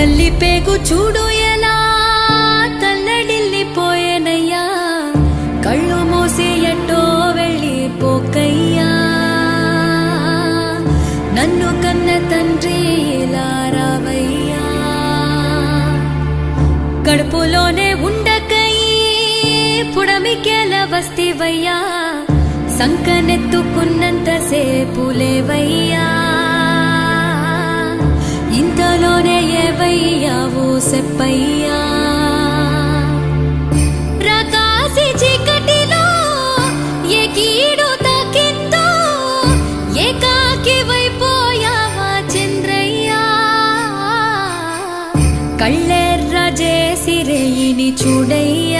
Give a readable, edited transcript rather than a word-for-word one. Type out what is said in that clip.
తల్లి పేగు చూడు ఎలా తల్లడిల్లిపోయేనయ్యా, కళ్ళు మూసి ఎట్టో వెళ్ళిపోకయ్యా. నన్ను కన్న తండ్రి ఇలా రావయ్యా, కడుపులోనే ఉండకయ్యి పుడమికేల వస్తివయ్యా, సంకనెత్తుకున్నంత సేపులేవయ్యా. ఇంతలోనే ఏవయ్యావు సెప్పయ్యా. ప్రకాశి చీకటిలో ఏ కీడు తాకిందో ఏకాకి వైపోయావా చంద్రయ్యా. కళ్ళెర్ర చేసి రేయిని చూడయ్యా,